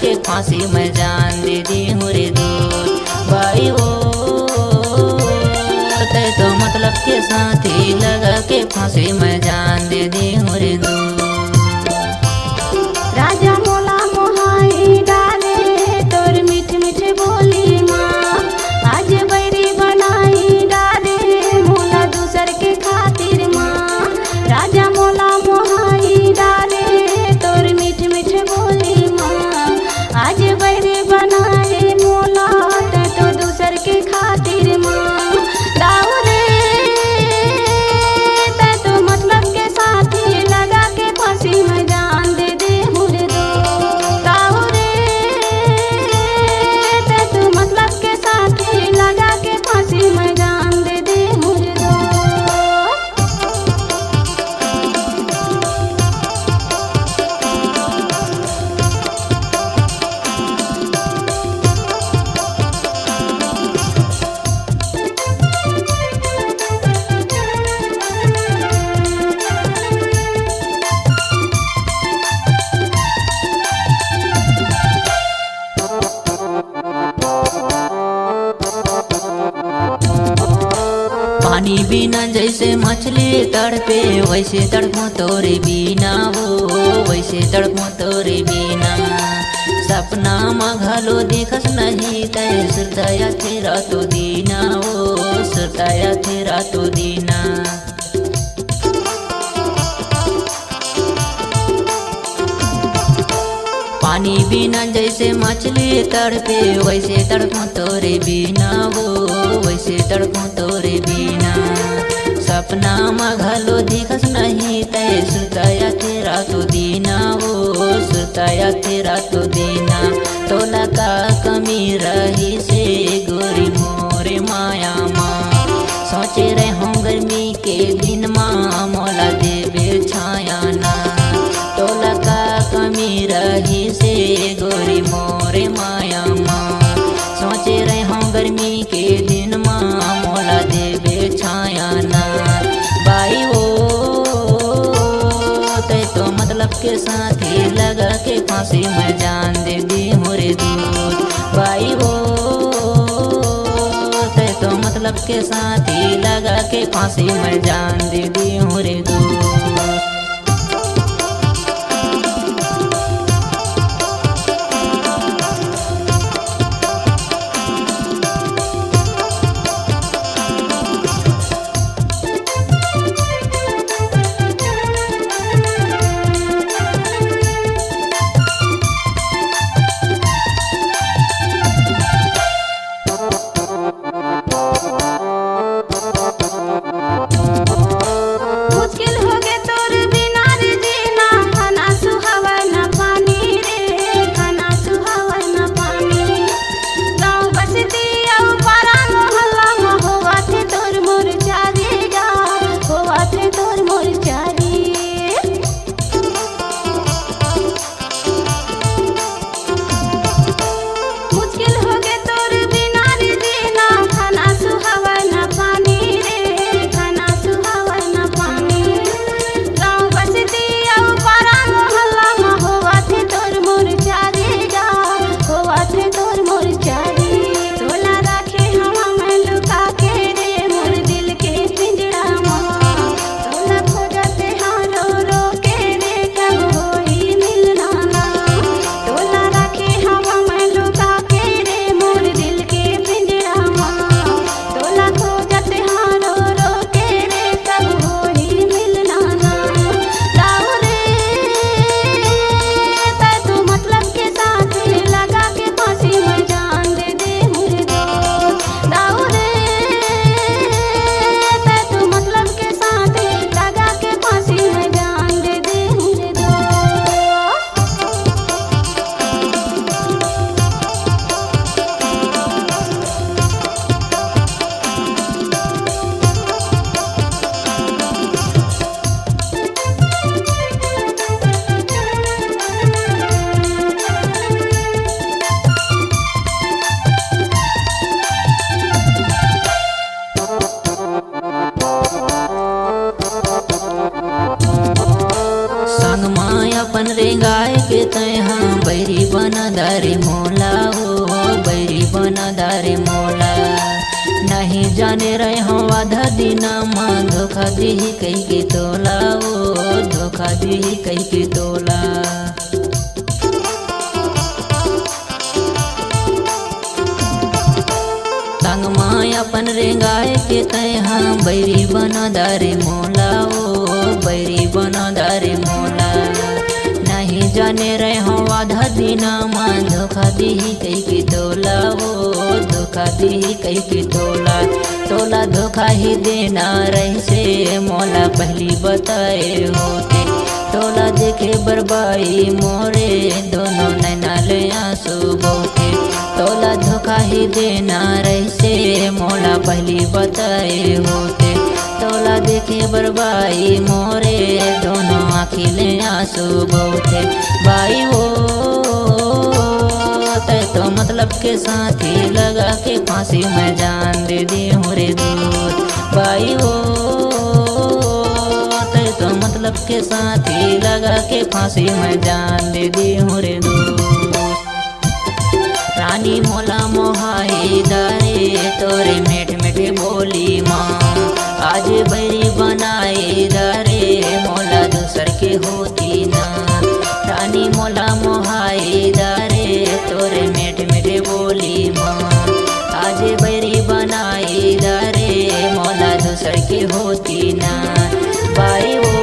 के फांसी में जान दे दी हूँ रे दोस्त। भाई हो तय तो मतलब के साथी लगा के फांसी में जान दे दी हूँ रे दोस्त। राजा मोला मोहाई डाले तोर मीठ मीठ बोली माँ, आज बैरी बनाई डाले मोला दूसर के खातिर माँ। राजा मोला मोहाई डाले तोर मीठ मीठ बोली माँ, आज बैरी बनाए मोला तो दूसर के खातिर माँ। दाऊ रे तै तो मतलब के साथी लगा के फांसी में जान दे दे मुरे दो। दाऊ रे तै तो मतलब के साथी लगा के फांसी में जान दे दे मुरे दो। पानी बिना जैसे मछली तड़पे वैसे तड़पो तोरे बिना हो, वैसे तड़पो तोरे बिना। सपना मघलो देखस नहीं तय सुरताया तेरा तो दीना हो, सुरताया तेरा तो दीना। पानी बिना जैसे मछली तड़पे वैसे तड़पो तोरे बिना हो, वैसे तड़पो तोरे बिना। सपना मघलो दिखस नहीं तय सुरताया तेरा तो दीना हो, सुरताया तेरा तो दीना। तोला का कमी रही से गोरी मोरे माया माँ, सोचे रहे हूँ गर्मी के दिन माँ मोला देवे छाया ना। तोला का कमी रही से गोरी मोरे माया माँ, सोचे रहे हूँ गर्मी के दिन माँ मोला देवे छाया ना। भाई हो तय तो मतलब के साथी लगा के फांसी में जान दे दी हूँ रे दोस्त। भाई हो तय तो मतलब के साथी लगा के फांसी में जान दे दी हूँ रे दोस्त। मुश्किल हो नहीं जाने रहे हो आधा दिन माँ धोखा दी कही के तोला, ओ धोखा दी कही के तोला। तंग माँ अपन रेंगाए के तय हाँ बैरी बना दारे मोला, ओ बैरी बना दारे मोला। नहीं जाने रहे हो आधा दिन माँ धोखा दी कही के तोला, ओ धोखा दी कही के तोला। तोला धोखा ही देना रहे से मोला पहली बताए होते। तोला देखे बरबाई मोरे दोनों नैना ले आंसू बहते। तोला धोखा ही देना रहे से मोला पहली बताए होते। तोला देखे बरबाई मोरे दोनों आँखी ले आंसू बहते। बाई वो तय तो मतलब के साथी लगा के फांसी में जान दे दी हूँ रे दूध। बाई वो तय तो मतलब के साथी लगा के फांसी में जान दे दी हूँ रे दूध। रानी मोला मोहाई दारे तोरे मीठ मीठे बोली माँ। आज बैरी बनाए दारे मोला दूसर के होती ना। रानी मोला मोहाई दारे तोरे मीठ मीठे बोली माँ। आज बैरी बनाई दारे मोला दूसर के होती ना। बाई वो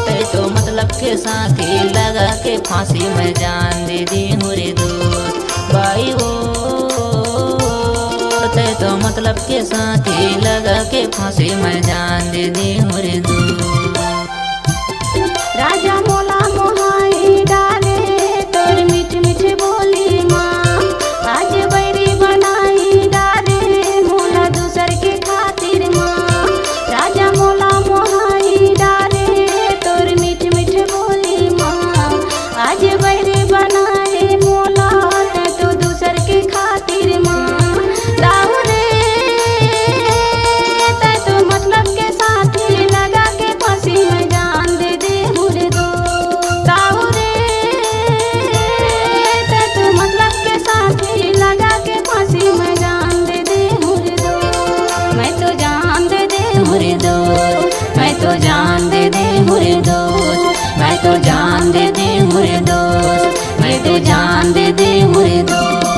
तय तो मतलब के साथी लगा के फांसी में जान दे दी हूँ रे दूध। बाई वो तय तो मतलब के साथी लगा के फांसी में जान दे दी हूँ रे दूध। राजा मोला मोहाई डाले तोर मीठ मीठ बोली माँ। आज बैरी बनाई डाले मोला दूसर के खातिर माँ। राजा मोला मोहाई डाले तोर मीठ मीठ बोली माँ। आज बैरी बनाए मोला तो दूसर के खातिर माँ। दाऊ रे तय तो मतलब के साथी लगा के फांसी में जान दे दे मुरे दो। दाऊ रे तय तो मतलब के साथी लगा के फांसी में जान दे दे मुरे दो। मैं तो जान दे दे मुरे दोस्त, मैं तो जान दे दे मुरे दोस्त, मैं तो जान दे दे मुरे दोस्त, मैं तो जान दे दे मुरे दोस्त।